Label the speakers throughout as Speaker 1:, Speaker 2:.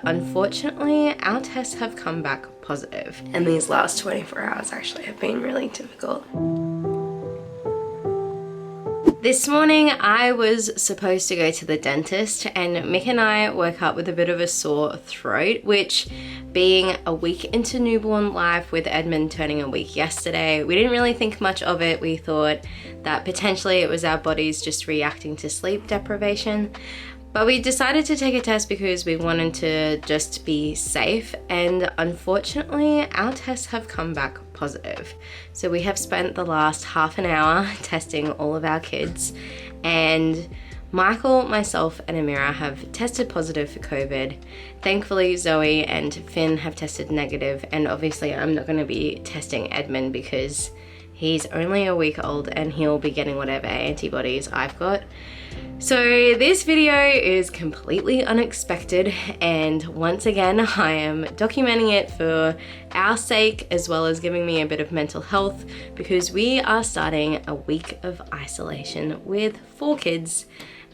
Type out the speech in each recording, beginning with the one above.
Speaker 1: Unfortunately, our tests have come back positive, and these last 24 hours actually have been really difficult. This morning I was supposed to go to the dentist, and Mick and I woke up with a bit of a sore throat, which, being a week into newborn life with Edmund turning a week yesterday, we didn't really think much of it. We thought that potentially it was our bodies just reacting to sleep deprivation. But we decided to take a test because we wanted to just be safe, and unfortunately our tests have come back positive. So we have spent the last half an hour testing all of our kids, and Michael, myself and Amira have tested positive for COVID. Thankfully Zoe and Finn have tested negative, and obviously I'm not going to be testing Edmund because he's only a week old and he'll be getting whatever antibodies I've got. So this video is completely unexpected, and once again I am documenting it for our sake as well as giving me a bit of mental health, because we are starting a week of isolation with 4 kids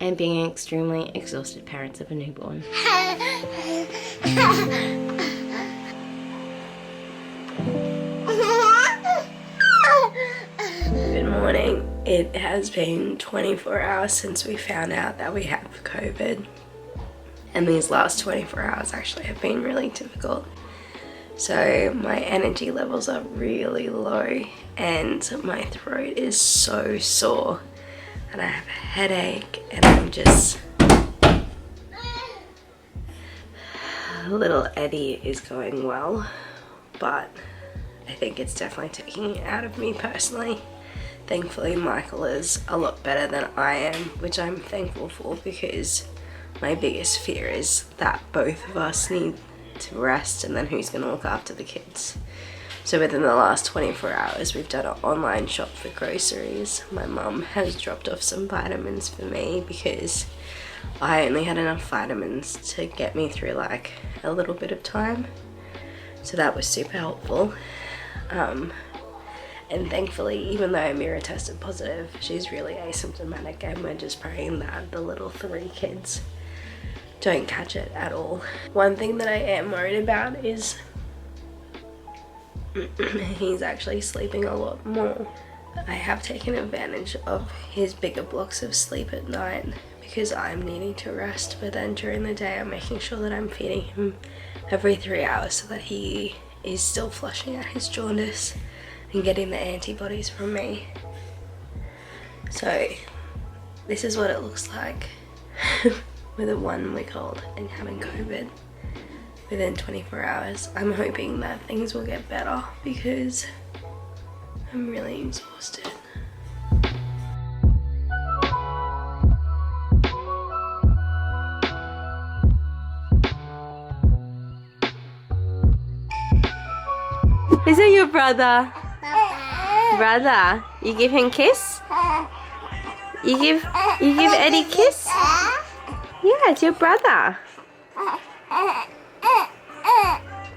Speaker 1: and being extremely exhausted parents of a newborn. Good morning. It has been 24 hours since we found out that we have COVID, and these last 24 hours actually have been really difficult. So my energy levels are really low and my throat is so sore, and I have a headache, and I'm just... Little Eddie is going well, but I think it's definitely taking it out of me personally. Thankfully Michael is a lot better than I am, which I'm thankful for, because my biggest fear is that both of us need to rest, and then who's going to look after the kids. So within the last 24 hours we've done an online shop for groceries. My mum has dropped off some vitamins for me because I only had enough vitamins to get me through like a little bit of time, so that was super helpful. And thankfully, even though Amira tested positive, she's really asymptomatic, and we're just praying that the little 3 kids don't catch it at all. One thing that I am worried about is he's actually sleeping a lot more. I have taken advantage of his bigger blocks of sleep at night because I'm needing to rest, but then during the day I'm making sure that I'm feeding him every 3 hours so that he is still flushing out his jaundice and getting the antibodies from me. So this is what it looks like with a 1-week-old and having COVID within 24 hours. I'm hoping that things will get better because I'm really exhausted. Is it your brother? Brother, you give him kiss? You give Eddie kiss? Yeah, it's your brother.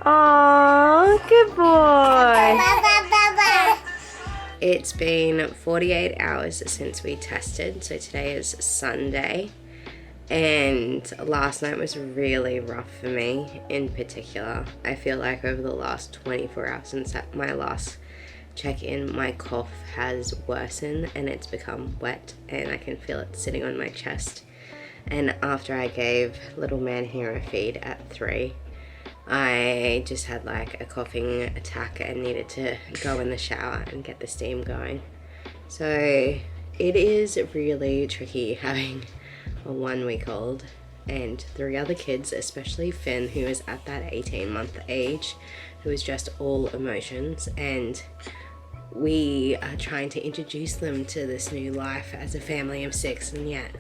Speaker 1: Oh, good boy. It's been 48 hours since we tested, so today is Sunday, and last night was really rough for me in particular. I feel like over the last 24 hours since my last check-in, my cough has worsened and it's become wet, and I can feel it sitting on my chest. And after I gave little man here a feed at 3, I just had like a coughing attack and needed to go in the shower and get the steam going. So it is really tricky having a 1-week-old and 3 other kids, especially Finn, who is at that 18-month age, who is just all emotions, and we are trying to introduce them to this new life as a family of 6, and yet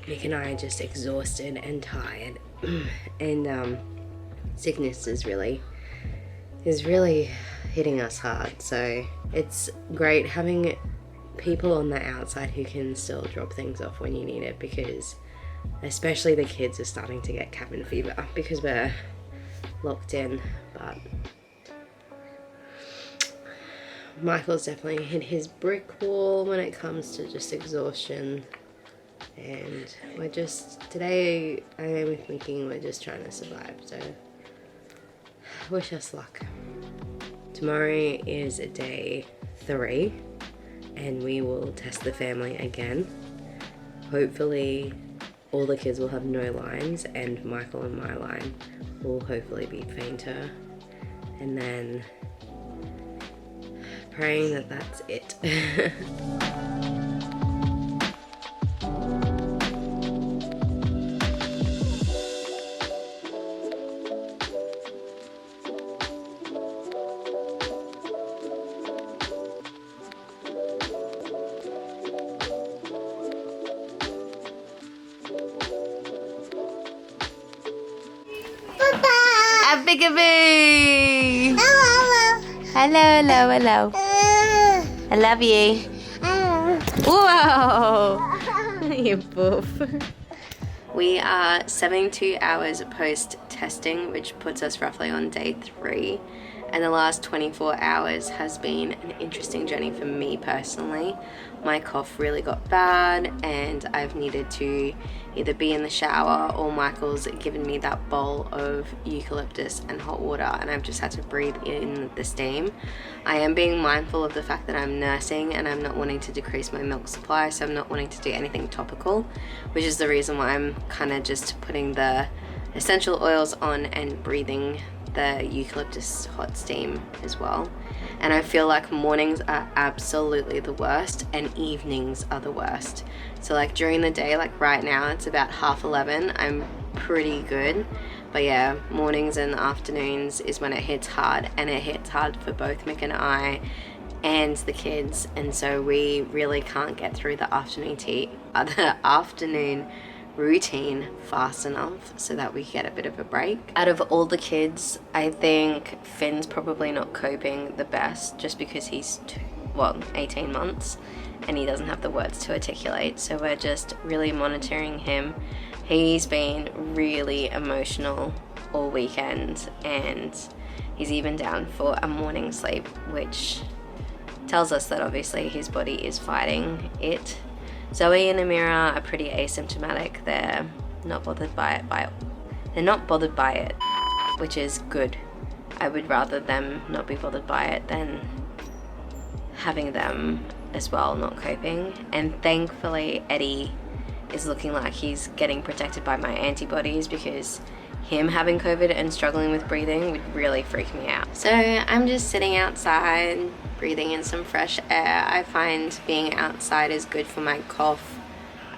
Speaker 1: Mick and I are just exhausted and tired. And sickness is really hitting us hard. So it's great having people on the outside who can still drop things off when you need it, because especially the kids are starting to get cabin fever because we're locked in. But Michael's definitely hit his brick wall when it comes to just exhaustion. And we're just, today I am thinking we're just trying to survive, so wish us luck. Tomorrow is day 3 and we will test the family again. Hopefully all the kids will have no lines and Michael and my line will hopefully be fainter. And then praying that that's it. Abigaboo! Hello, hello, hello. I love you. Whoa! You boof. We are 72 hours post-testing, which puts us roughly on day 3. And the last 24 hours has been an interesting journey for me personally. My cough really got bad and I've needed to either be in the shower or Michael's given me that bowl of eucalyptus and hot water and I've just had to breathe in the steam. I am being mindful of the fact that I'm nursing and I'm not wanting to decrease my milk supply, so I'm not wanting to do anything topical, which is the reason why I'm kind of just putting the essential oils on and breathing the eucalyptus hot steam as well. And I feel like mornings are absolutely the worst and evenings are the worst. So like during the day, like right now it's about 11:30, I'm pretty good. But yeah, mornings and afternoons is when it hits hard, and it hits hard for both Mick and I and the kids, and so we really can't get through the afternoon routine fast enough so that we get a bit of a break. Out of all the kids, I think Finn's probably not coping the best just because he's 18 months and he doesn't have the words to articulate, so we're just really monitoring him. He's been really emotional all weekend and he's even down for a morning sleep, which tells us that obviously his body is fighting it. Zoe and Amira are pretty asymptomatic. They're not bothered by it, which is good. I would rather them not be bothered by it than having them as well not coping. And thankfully Eddie is looking like he's getting protected by my antibodies, because him having COVID and struggling with breathing would really freak me out. So I'm just sitting outside, breathing in some fresh air. I find being outside is good for my cough.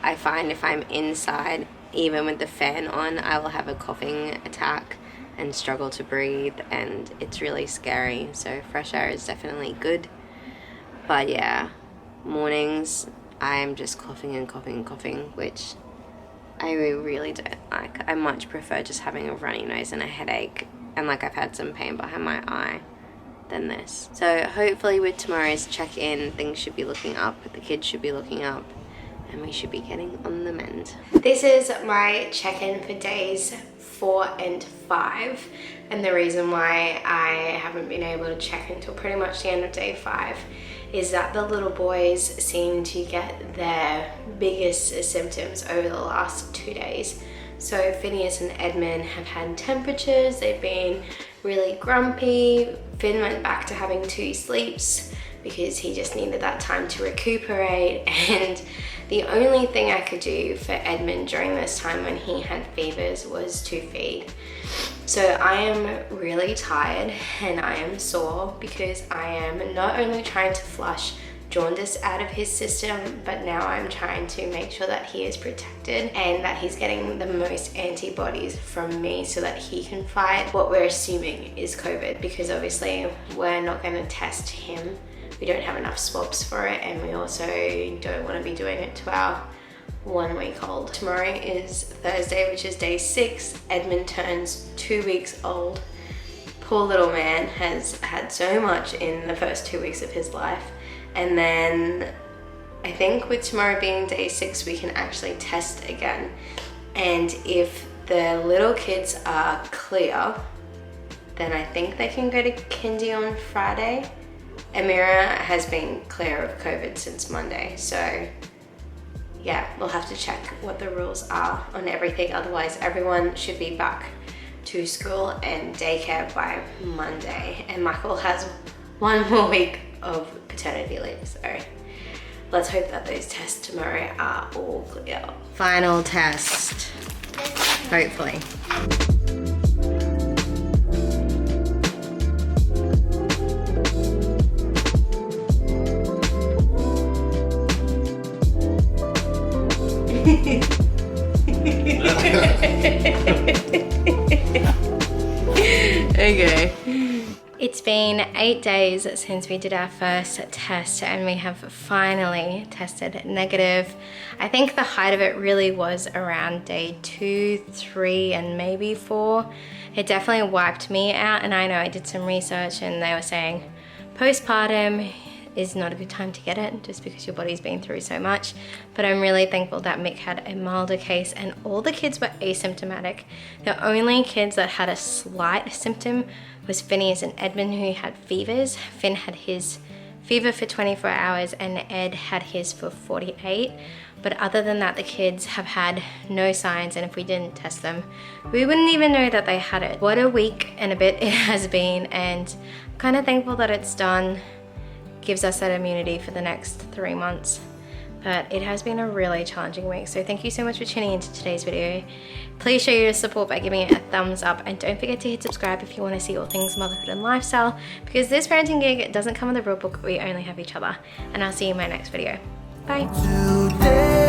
Speaker 1: I find if I'm inside, even with the fan on, I will have a coughing attack and struggle to breathe, and it's really scary. So fresh air is definitely good. But yeah, mornings I'm just coughing and coughing and coughing, which I really don't like. I much prefer just having a runny nose and a headache and like I've had some pain behind my eye than this. So hopefully with tomorrow's check-in, things should be looking up, the kids should be looking up, and we should be getting on the mend. This is my check-in for days 4 and 5, and the reason why I haven't been able to check until pretty much the end of day 5 is that the little boys seem to get their biggest symptoms over the last 2 days. So Phineas and Edmund have had temperatures, they've been really grumpy. Finn went back to having 2 sleeps because he just needed that time to recuperate, and the only thing I could do for Edmund during this time when he had fevers was to feed. So I am really tired and I am sore because I am not only trying to flush jaundice out of his system, but now I'm trying to make sure that he is protected and that he's getting the most antibodies from me so that he can fight what we're assuming is COVID, because obviously we're not going to test him. We don't have enough swabs for it, and we also don't want to be doing it to our 1-week-old. Tomorrow is Thursday, which is day 6. Edmund turns 2 weeks old. Poor little man has had so much in the first 2 weeks of his life. And then I think with tomorrow being day 6, we can actually test again. And if the little kids are clear, then I think they can go to kindy on Friday. Amira has been clear of COVID since Monday, so yeah, we'll have to check what the rules are on everything. Otherwise, everyone should be back to school and daycare by Monday. And Michael has 1 more week of paternity leave, so let's hope that those tests tomorrow are all clear. Final test, hopefully. Okay. It's been 8 days since we did our first test and we have finally tested negative. I think the height of it really was around day 2, 3, and maybe 4. It definitely wiped me out, and I know I did some research and they were saying postpartum is not a good time to get it just because your body's been through so much. But I'm really thankful that Mick had a milder case and all the kids were asymptomatic. The only kids that had a slight symptom was Phineas and Edmund, who had fevers. Finn had his fever for 24 hours and Ed had his for 48. But other than that, the kids have had no signs, and if we didn't test them, we wouldn't even know that they had it. What a week and a bit it has been, and I'm kind of thankful that it's done. Gives us that immunity for the next 3 months. But it has been a really challenging week, so thank you so much for tuning into today's video. Please show your support by giving it a thumbs up, and don't forget to hit subscribe if you want to see all things motherhood and lifestyle, because this parenting gig doesn't come with a rule book, we only have each other. And I'll see you in my next video. Bye.